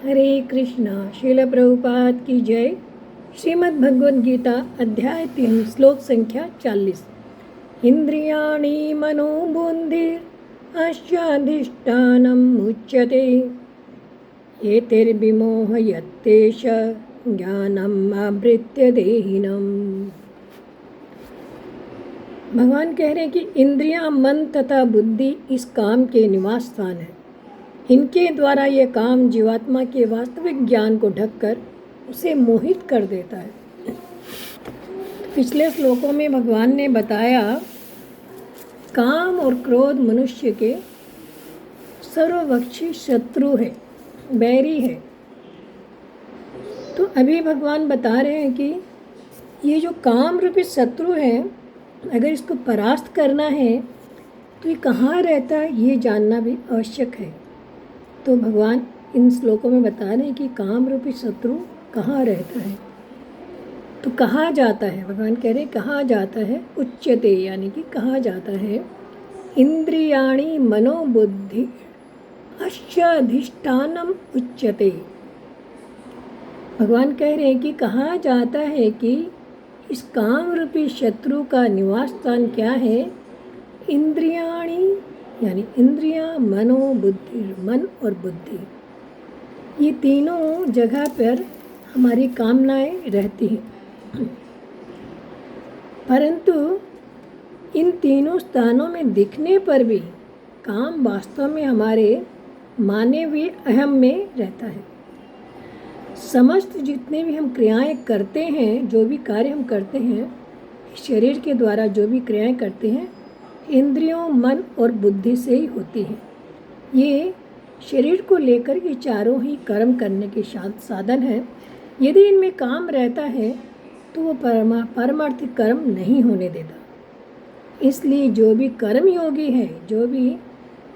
हरे कृष्णा। श्रील प्रभुपाद की जय। श्रीमद् भगवद गीता अध्याय 3 श्लोक संख्या 40। इंद्रियाणि मनोबुद्धिरश्चाधिष्ठानम् उच्यते एतैर्विमोहयत्येष ज्ञानम् आवृत्य देहिनम्। भगवान कह रहे हैं कि इंद्रियां, मन तथा बुद्धि इस काम के निवास स्थान है। इनके द्वारा यह काम जीवात्मा के वास्तविक ज्ञान को ढककर उसे मोहित कर देता है। पिछले श्लोकों में भगवान ने बताया काम और क्रोध मनुष्य के सर्वभक्षी शत्रु है, बैरी है। तो अभी भगवान बता रहे हैं कि ये जो काम रूपी शत्रु है, अगर इसको परास्त करना है तो ये कहाँ रहता है, ये जानना भी आवश्यक है। तो भगवान इन श्लोकों में बता रहे हैं कि काम रूपी शत्रु कहाँ रहता है, तो कहाँ जाता है। भगवान कह रहे हैं कहाँ जाता है, उच्यते, यानी कि कहाँ जाता है। इंद्रियाणि मनोबुद्धि अधिष्ठानम उच्यते। भगवान कह रहे हैं कि कहाँ जाता है कि इस काम रूपी शत्रु का निवास स्थान क्या है। इंद्रियाणि यानी इंद्रियां, मनो बुद्धि, मन और बुद्धि, ये तीनों जगह पर हमारी कामनाएं रहती हैं। परंतु इन तीनों स्थानों में दिखने पर भी काम वास्तव में हमारे माने हुए अहम में रहता है। समस्त जितने भी हम क्रियाएं करते हैं, जो भी कार्य हम करते हैं, शरीर के द्वारा जो भी क्रियाएं करते हैं, इंद्रियों, मन और बुद्धि से ही होती है। ये शरीर को लेकर ये चारों ही कर्म करने के साधन हैं। यदि इनमें काम रहता है तो वो पारमार्थिक कर्म नहीं होने देता। इसलिए जो भी कर्म योगी है, जो भी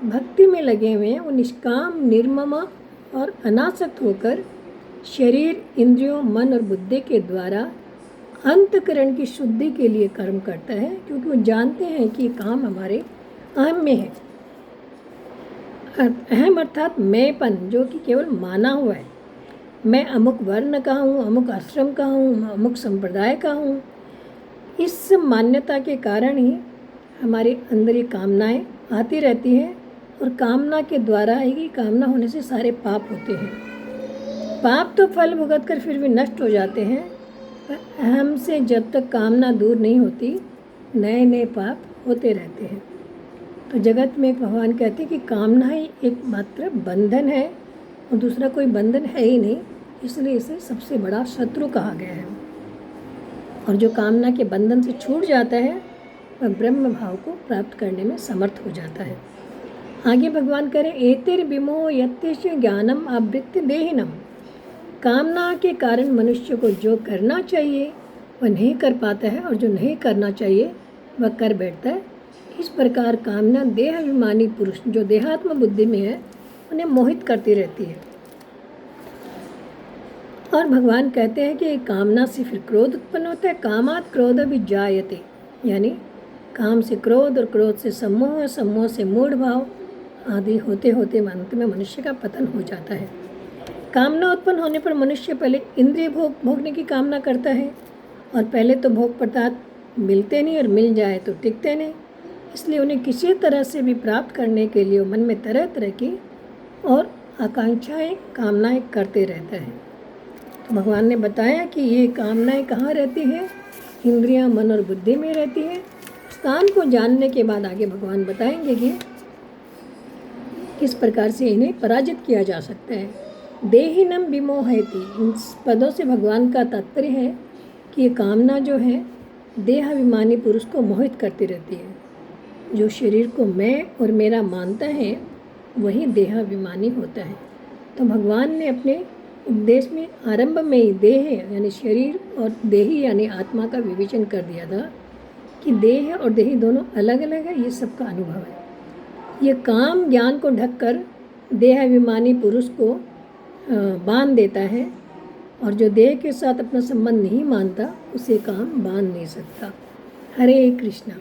भक्ति में लगे हुए हैं, वो निष्काम, निर्मम और अनासक्त होकर शरीर, इंद्रियों, मन और बुद्धि के द्वारा अंतःकरण की शुद्धि के लिए कर्म करता है, क्योंकि वो जानते हैं कि ये काम हमारे अहम में है। अहम अर्थात मैंपन, जो कि केवल माना हुआ है। मैं अमुक वर्ण का हूँ, अमुक आश्रम का हूँ, अमुक संप्रदाय का हूँ। इस मान्यता के कारण ही हमारे अंदर ये कामनाएं आती रहती हैं, और कामना के द्वारा ही, कामना होने से सारे पाप होते हैं। पाप तो फल भुगत कर फिर भी नष्ट हो जाते हैं, पर अहम से जब तक कामना दूर नहीं होती, नए नए पाप होते रहते हैं। तो जगत में एक भगवान कहते हैं कि कामना ही एकमात्र बंधन है, और दूसरा कोई बंधन है ही नहीं। इसलिए इसे सबसे बड़ा शत्रु कहा गया है। और जो कामना के बंधन से छूट जाता है, वह ब्रह्म भाव को प्राप्त करने में समर्थ हो जाता है। आगे भगवान करें, एतैर्विमोह यत्येष ज्ञानम आवृत्य देहिनम। कामना के कारण मनुष्य को जो करना चाहिए वह नहीं कर पाता है, और जो नहीं करना चाहिए वह कर बैठता है। इस प्रकार कामना देहाभिमानी पुरुष, जो देहात्म बुद्धि में है, उन्हें मोहित करती रहती है। और भगवान कहते हैं कि कामना से फिर क्रोध उत्पन्न होता है। कामात् क्रोध विजायते, यानी काम से क्रोध और क्रोध से सम्मोह, सम्मोह से मूढ़ भाव आदि होते होते अंत में मनुष्य का पतन हो जाता है। कामना उत्पन्न होने पर मनुष्य पहले इंद्रिय भोगने की कामना करता है, और पहले तो भोग पदार्थ मिलते नहीं, और मिल जाए तो टिकते नहीं। इसलिए उन्हें किसी तरह से भी प्राप्त करने के लिए मन में तरह तरह की और आकांक्षाएं, कामनाएं करते रहता है। तो भगवान ने बताया कि ये कामनाएं कहाँ रहती हैं, इंद्रियां, मन और बुद्धि में रहती हैं। स्थान को जानने के बाद आगे भगवान बताएंगे कि किस प्रकार से इन्हें पराजित किया जा सकता है। देहिनम विमोहयति, इन पदों से भगवान का तात्पर्य है कि ये कामना जो है देहाभिमानी पुरुष को मोहित करती रहती है। जो शरीर को मैं और मेरा मानता है वही देहाभिमानी होता है। तो भगवान ने अपने उपदेश में आरंभ में ही देह यानी शरीर और देही यानी आत्मा का विवेचन कर दिया था कि देह और देही दोनों अलग अलग है। ये सबका अनुभव है। ये काम ज्ञान को ढककर देहाभिमानी पुरुष को बांध देता है, और जो देह के साथ अपना संबंध नहीं मानता उसे काम बांध नहीं सकता। हरे कृष्णा।